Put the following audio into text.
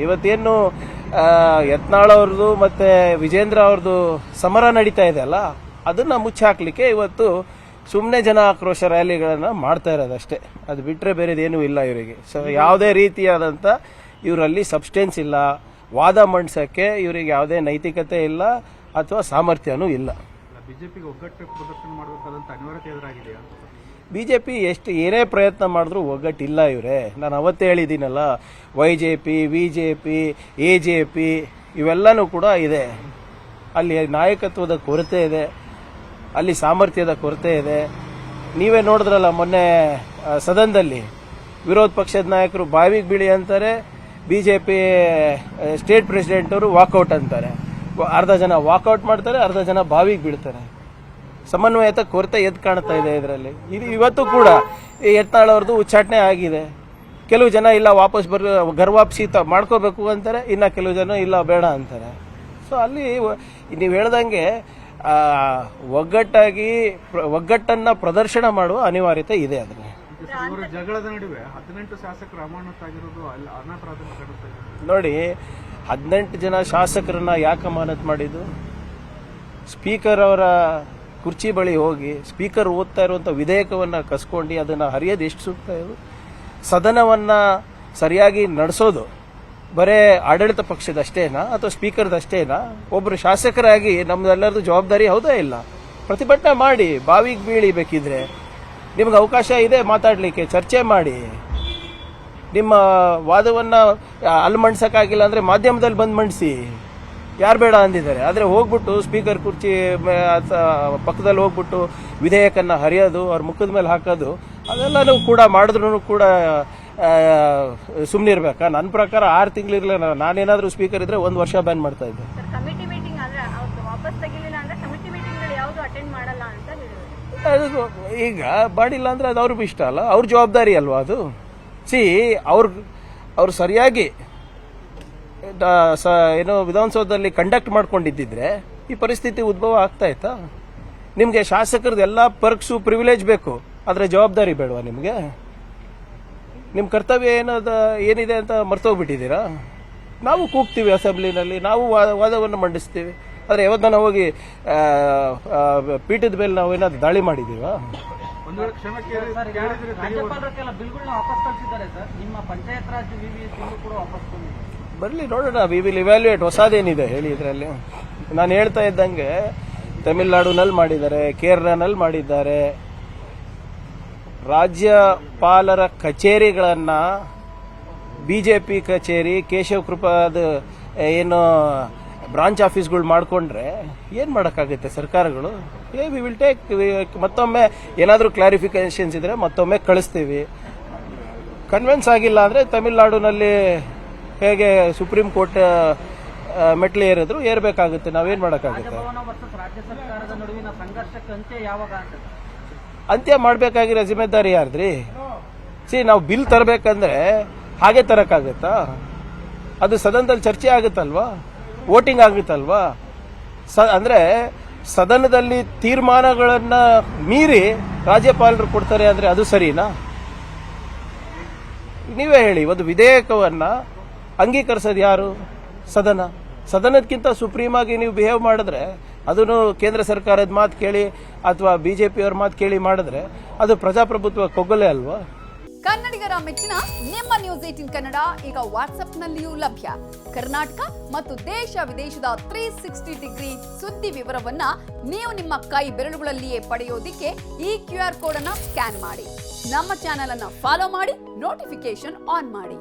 ಇವತ್ತೇನು ಯತ್ನಾಳ್ ಅವ್ರದ್ದು ಮತ್ತೆ ವಿಜೇಂದ್ರ ಅವ್ರದ್ದು ಸಮರ ನಡೀತಾ ಇದೆ ಅಲ್ಲ, ಅದನ್ನ ಮುಚ್ಚಿ ಹಾಕ್ಲಿಕ್ಕೆ ಇವತ್ತು ಸುಮ್ಮನೆ ಜನ ಆಕ್ರೋಶ ರ್ಯಾಲಿಗಳನ್ನ ಮಾಡ್ತಾ ಇರೋದಷ್ಟೇ. ಅದು ಬಿಟ್ಟರೆ ಬೇರೆದೇನೂ ಇಲ್ಲ ಇವರಿಗೆ. ಸೊ ಯಾವುದೇ ರೀತಿಯಾದಂಥ ಇವರಲ್ಲಿ ಸಬ್ಸ್ಟೆನ್ಸ್ ಇಲ್ಲ, ವಾದ ಮಂಡಿಸೋಕ್ಕೆ ಇವರಿಗೆ ಯಾವುದೇ ನೈತಿಕತೆ ಇಲ್ಲ ಅಥವಾ ಸಾಮರ್ಥ್ಯನೂ ಇಲ್ಲ. ಬಿಜೆಪಿಗೆ ಒಗ್ಗಟ್ಟು ಪ್ರದರ್ಶನ ಮಾಡಬೇಕಾದಂತ ಅನಿವಾರ್ಯತೆ ಎದುರಾಗಿದೆಯಾ? ಬಿಜೆಪಿ ಏನೇ ಪ್ರಯತ್ನ ಮಾಡಿದ್ರು ಒಗ್ಗಟ್ಟಿಲ್ಲ ಇವರೇ. ನಾನು ಅವತ್ತೇ ಹೇಳಿದ್ದೀನಲ್ಲ, YJP, VJP, AJP ಇವೆಲ್ಲನೂ ಕೂಡ ಇದೆ. ಅಲ್ಲಿ ನಾಯಕತ್ವದ ಕೊರತೆ ಇದೆ, ಅಲ್ಲಿ ಸಾಮರ್ಥ್ಯದ ಕೊರತೆ ಇದೆ. ನೀವೇ ನೋಡಿದ್ರಲ್ಲ ಮೊನ್ನೆ ಸದನದಲ್ಲಿ ವಿರೋಧ ಪಕ್ಷದ ನಾಯಕರು ಬಾವಿಗೆ ಬೀಳಿ ಅಂತಾರೆ, BJP ಸ್ಟೇಟ್ ಪ್ರೆಸಿಡೆಂಟ್ ಅವರು ವಾಕೌಟ್ ಅಂತಾರೆ. ಅರ್ಧ ಜನ ವಾಕೌಟ್ ಮಾಡ್ತಾರೆ, ಅರ್ಧ ಜನ ಬಾವಿಗೆ ಬೀಳ್ತಾರೆ. ಸಮನ್ವಯತೆ ಕೊರತೆ ಎದ್ದು ಕಾಣ್ತಾ ಇದೆ ಇದರಲ್ಲಿ. ಇದು ಇವತ್ತು ಕೂಡ ಯತ್ನಾಳ್ ಅವ್ರದ್ದು ಉಚ್ಚಾಟನೆ ಆಗಿದೆ. ಕೆಲವು ಜನ ಇಲ್ಲ ವಾಪಸ್ ಗರ್ವಾಪ್ಸಿ ಮಾಡ್ಕೋಬೇಕು ಅಂತಾರೆ, ಇನ್ನು ಕೆಲವು ಜನ ಇಲ್ಲ ಬೇಡ ಅಂತಾರೆ. ಸೊ ಅಲ್ಲಿ ನೀವು ಹೇಳ್ದಂಗೆ ಒಗ್ಗಟ್ಟನ್ನ ಪ್ರದರ್ಶನ ಮಾಡುವ ಅನಿವಾರ್ಯತೆ ಇದೆ. ಅದನ್ನ ಜಗಳದ ನಡುವೆ 18 ಶಾಸಕರು ಅಮಾನತಾಗಿರೋದು ಅನಾಪರಾಧ ನೋಡಿ. 18 ಜನ ಶಾಸಕರನ್ನ ಯಾಕೆ ಅಮಾನತ್ ಮಾಡಿದ್ದು? ಸ್ಪೀಕರ್ ಅವರ ಕುರ್ಚಿ ಬಳಿ ಹೋಗಿ ಸ್ಪೀಕರ್ ಓದ್ತಾ ಇರುವಂಥ ವಿಧೇಯಕವನ್ನು ಕಸ್ಕೊಂಡು ಅದನ್ನು ಹರಿಯೋದು ಎಷ್ಟು ಸೂಕ್ತ? ಇದು ಸದನವನ್ನ ಸರಿಯಾಗಿ ನಡೆಸೋದು ಬರೇ ಆಡಳಿತ ಪಕ್ಷದಷ್ಟೇನಾ ಅಥವಾ ಸ್ಪೀಕರ್ದಷ್ಟೇನಾ? ಒಬ್ಬರು ಶಾಸಕರಾಗಿ ನಮ್ದೆಲ್ಲರದು ಜವಾಬ್ದಾರಿ ಹೌದಾ ಇಲ್ಲ? ಪ್ರತಿಭಟನೆ ಮಾಡಿ, ಬಾವಿಗೆ ಬೀಳಿಬೇಕಿದ್ರೆ ನಿಮ್ಗೆ ಅವಕಾಶ ಇದೆ ಮಾತಾಡಲಿಕ್ಕೆ, ಚರ್ಚೆ ಮಾಡಿ. ನಿಮ್ಮ ವಾದವನ್ನು ಅಲ್ಲಿ ಮಂಡ್ಸೋಕ್ಕಾಗಿಲ್ಲ ಅಂದರೆ ಮಾಧ್ಯಮದಲ್ಲಿ ಬಂದು ಮಂಡಿಸಿ, ಯಾರು ಬೇಡ ಅಂದಿದ್ದಾರೆ. ಆದರೆ ಹೋಗ್ಬಿಟ್ಟು ಸ್ಪೀಕರ್ ಕುರ್ಚಿ ಪಕ್ಕದಲ್ಲಿ ಹೋಗ್ಬಿಟ್ಟು ವಿಧೇಯಕನ್ನ ಹರಿಯೋದು, ಅವ್ರ ಮುಖದ ಮೇಲೆ ಹಾಕೋದು, ಅದೆಲ್ಲನೂ ಕೂಡ ಮಾಡಿದ್ರು ಕೂಡ ಸುಮ್ಮನಿರ್ಬೇಕಾ? ನನ್ನ ಪ್ರಕಾರ 6 ತಿಂಗಳಿರಲಿಲ್ಲ. ನಾನೇನಾದರೂ ಸ್ಪೀಕರ್ ಇದ್ರೆ 1 ವರ್ಷ ಬ್ಯಾನ್ ಮಾಡ್ತಾ ಇದ್ದೆ. ಈಗ ಮಾಡಿಲ್ಲ ಅಂದ್ರೆ ಅದು ಅವ್ರಿಗೆ ಇಷ್ಟ ಅಲ್ಲ, ಅವ್ರ ಜವಾಬ್ದಾರಿ ಅಲ್ವಾ ಅದು. ಅವ್ರು ಸರಿಯಾಗಿ ಏನೋ ವಿಧಾನಸೌಧದಲ್ಲಿ ಕಂಡಕ್ಟ್ ಮಾಡ್ಕೊಂಡಿದ್ದಿದ್ರೆ ಈ ಪರಿಸ್ಥಿತಿ ಉದ್ಭವ ಆಗ್ತಾ ಇತ್ತಾ? ನಿಮಗೆ ಶಾಸಕರದ್ದು ಎಲ್ಲ ಪರ್ಕ್ಸು ಪ್ರಿವಿಲೇಜ್ ಬೇಕು, ಆದರೆ ಜವಾಬ್ದಾರಿ ಬೇಡವಾ ನಿಮಗೆ? ನಿಮ್ಮ ಕರ್ತವ್ಯ ಏನಿದೆ ಅಂತ ಮರ್ತೋಗ್ಬಿಟ್ಟಿದ್ದೀರಾ? ನಾವು ಕೂಗ್ತೀವಿ ಅಸೆಂಬ್ಲಿನಲ್ಲಿ, ನಾವು ವಾದವನ್ನು ಮಂಡಿಸ್ತೀವಿ. ಆದರೆ ಯಾವತ್ತನ ಹೋಗಿ ಪೀಠದ ಮೇಲೆ ನಾವು ಏನಾದ್ರು ದಾಳಿ ಮಾಡಿದೀವಾ? ಬರಲಿ ನೋಡೋಣ, ವಿ ವಿಲ್ ಇವ್ಯಾಲ್ಯೂಯೇಟ್. ಹೊಸದೇನಿದೆ ಹೇಳಿ ಇದರಲ್ಲಿ? ನಾನು ಹೇಳ್ತಾ ಇದ್ದಂಗೆ ತಮಿಳುನಾಡಿನಲ್ಲಿ ಮಾಡಿದ್ದಾರೆ, ಕೇರಳನಲ್ಲಿ ಮಾಡಿದ್ದಾರೆ. ರಾಜ್ಯಪಾಲರ ಕಚೇರಿಗಳನ್ನ BJP ಕಚೇರಿ, ಕೇಶವ ಕೃಪಾದ ಏನು ಬ್ರಾಂಚ್ ಆಫೀಸ್ಗಳು ಮಾಡಿಕೊಂಡ್ರೆ ಏನು ಮಾಡೋಕ್ಕಾಗುತ್ತೆ ಸರ್ಕಾರಗಳು? We will take. ಮತ್ತೊಮ್ಮೆ ಏನಾದರೂ ಕ್ಲಾರಿಫಿಕೇಶನ್ಸ್ ಇದ್ರೆ ಮತ್ತೊಮ್ಮೆ ಕಳಿಸ್ತೀವಿ. ಕನ್ವಿನ್ಸ್ ಆಗಿಲ್ಲ ಅಂದರೆ ತಮಿಳುನಾಡಿನಲ್ಲಿ ಹೇಗೆ ಸುಪ್ರೀಂ ಕೋರ್ಟ್ ಮೆಟ್ಲು ಏರಿದ್ರು ಏರ್ಬೇಕಾಗುತ್ತೆ. ನಾವೇನ್ ಮಾಡೋಕ್ಕಾಗುತ್ತೆ? ಅಂತ್ಯ ಮಾಡಬೇಕಾಗಿರೋ ಜಿಮ್ಮೆದಾರಿ ಯಾರ್ದ್ರಿ? ನಾವು ಬಿಲ್ ತರಬೇಕಂದ್ರೆ ಹಾಗೆ ತರಕ್ಕಾಗತ್ತಾ? ಅದು ಸದನದಲ್ಲಿ ಚರ್ಚೆ ಆಗುತ್ತಲ್ವಾ, ವೋಟಿಂಗ್ ಆಗುತ್ತಲ್ವಾ? ಅಂದ್ರೆ ಸದನದಲ್ಲಿ ತೀರ್ಮಾನಗಳನ್ನ ಮೀರಿ ರಾಜ್ಯಪಾಲರು ಕೊಡ್ತಾರೆ ಅಂದ್ರೆ ಅದು ಸರಿನಾ? ನೀವೇ ಹೇಳಿ. ಒಂದು ವಿಧೇಯಕವನ್ನ ಅಂಗೀಕರಿಸೋದು ಯಾರು? ಸದನಕ್ಕಿಂತ ಸುಪ್ರೀಂ ಆಗಿ ನೀವು ಬಿಹೇವ್ ಮಾಡಿದ್ರೆ, ಅದನ್ನು ಕೇಂದ್ರ ಸರ್ಕಾರದ ಮಾತು ಕೇಳಿ ಅಥವಾ BJP ಅವ್ರ ಮಾತು ಕೇಳಿ ಮಾಡಿದ್ರೆ ಅದು ಪ್ರಜಾಪ್ರಭುತ್ವ ಕೊಗ್ಗಲೆ ಅಲ್ವಾ? ಕನ್ನಡಿಗರ ಮೆಚ್ಚಿನ ನಿಮ್ಮ ನ್ಯೂಸ್ 18 ಕನ್ನಡ ಈಗ ವಾಟ್ಸ್ಆಪ್ನಲ್ಲಿಯೂ ಲಭ್ಯ. ಕರ್ನಾಟಕ ಮತ್ತು ದೇಶ ವಿದೇಶದ 360 ಡಿಗ್ರಿ ಸುದ್ದಿ ವಿವರವನ್ನ ನೀವು ನಿಮ್ಮ ಕೈ ಬೆರಳುಗಳಲ್ಲಿಯೇ ಪಡೆಯೋದಿಕ್ಕೆ ಈ QR ಕೋಡ್ ಅನ್ನ ಸ್ಕ್ಯಾನ್ ಮಾಡಿ. ನಮ್ಮ ಚಾನೆಲ್ ಅನ್ನ ಫಾಲೋ ಮಾಡಿ, ನೋಟಿಫಿಕೇಶನ್ ಆನ್ ಮಾಡಿ.